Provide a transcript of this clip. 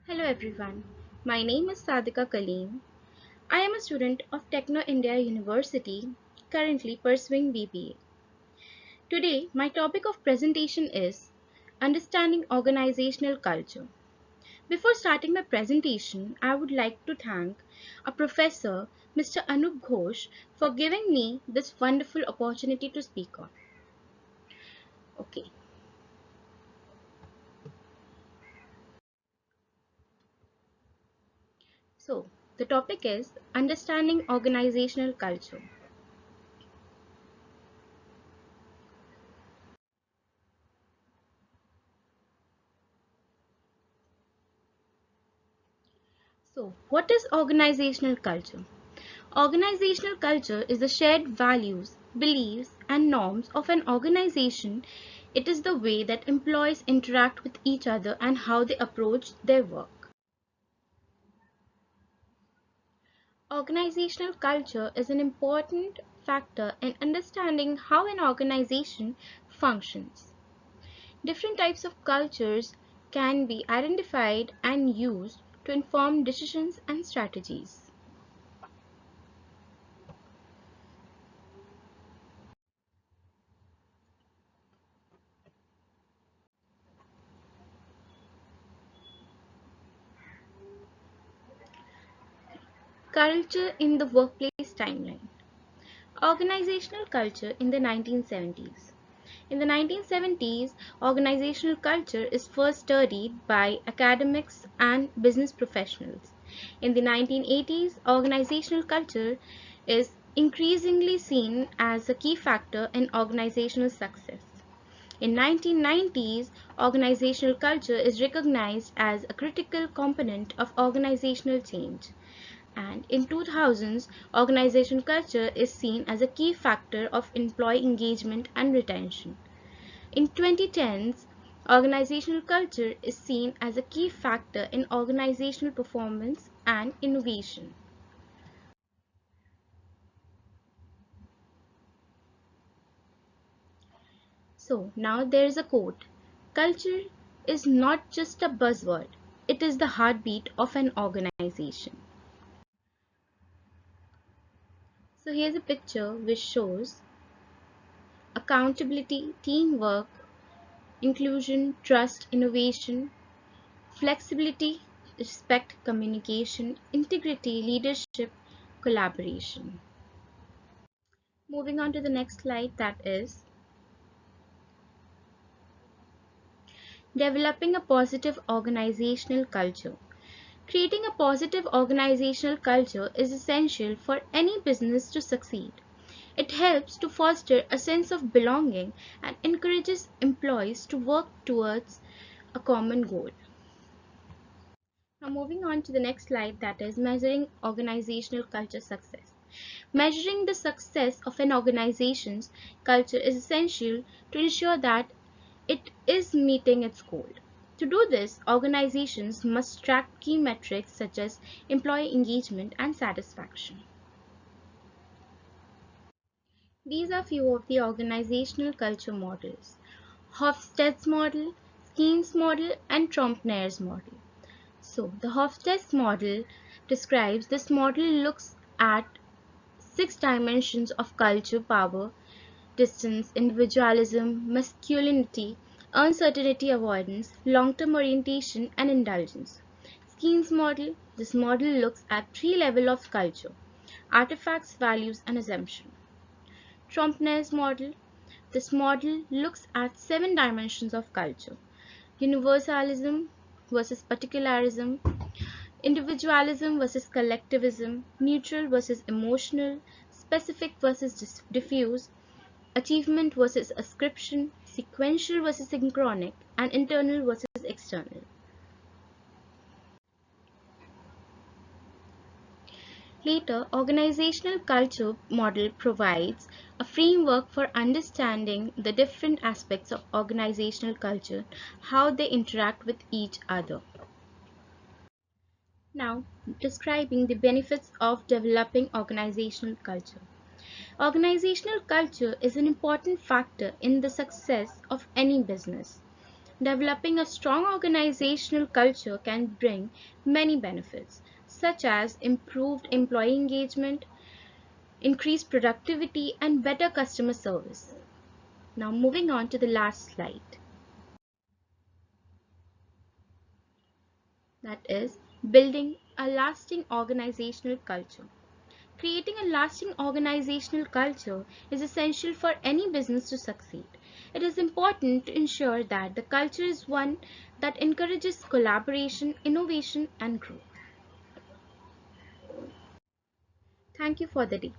Hello everyone, my name is Sadiqua Kalim. I am a student of Techno India University, currently pursuing BBA. Today, my topic of presentation is Understanding Organizational Culture. Before starting my presentation, I would like to thank our professor, Mr. Anup Ghosh, for giving me this wonderful opportunity to speak on. Okay, so the topic is Understanding Organizational Culture. So, what is organizational culture? Organizational culture is the shared values, beliefs, and norms of an organization. It is the way that employees interact with each other and how they approach their work. Organizational culture is an important factor in understanding how an organization functions. Different types of cultures can be identified and used to inform decisions and strategies. Culture in the workplace timeline. Organizational culture in the 1970s. In the 1970s, organizational culture is first studied by academics and business professionals. In the 1980s, organizational culture is increasingly seen as a key factor in organizational success. In 1990s, organizational culture is recognized as a critical component of organizational change. And in 2000s, organization culture is seen as a key factor of employee engagement and retention. In 2010s, organizational culture is seen as a key factor in organizational performance and innovation. So now there is a quote. Culture is not just a buzzword, it is the heartbeat of an organization. So here's a picture which shows accountability, teamwork, inclusion, trust, innovation, flexibility, respect, communication, integrity, leadership, collaboration. Moving on to the next slide, that is developing a positive organizational culture. Creating a positive organizational culture is essential for any business to succeed. It helps to foster a sense of belonging and encourages employees to work towards a common goal. Now moving on to the next slide, that is measuring organizational culture success. Measuring the success of an organization's culture is essential to ensure that it is meeting its goal. To do this, organizations must track key metrics such as employee engagement and satisfaction. These are few of the organizational culture models: Hofstede's model, Skene's model, and Trompner's model. So, the Hofstede model describes this model looks at six dimensions of culture: power, distance, individualism, masculinity, uncertainty avoidance, long-term orientation, and indulgence. Skene's model. This model looks at three levels of culture: artifacts, values, and assumption. Trompner's model. This model looks at seven dimensions of culture: universalism versus particularism, individualism versus collectivism, neutral versus emotional, specific versus diffuse, achievement versus ascription, sequential versus synchronic, and internal versus external. Later, organizational culture model provides a framework for understanding the different aspects of organizational culture, how they interact with each other. Now, describing the benefits of developing organizational culture. Organizational culture is an important factor in the success of any business. Developing a strong organizational culture can bring many benefits, such as improved employee engagement, increased productivity, and better customer service. Now, moving on to the last slide, that is building a lasting organizational culture. Creating a lasting organizational culture is essential for any business to succeed. It is important to ensure that the culture is one that encourages collaboration, innovation, and growth. Thank you for the day.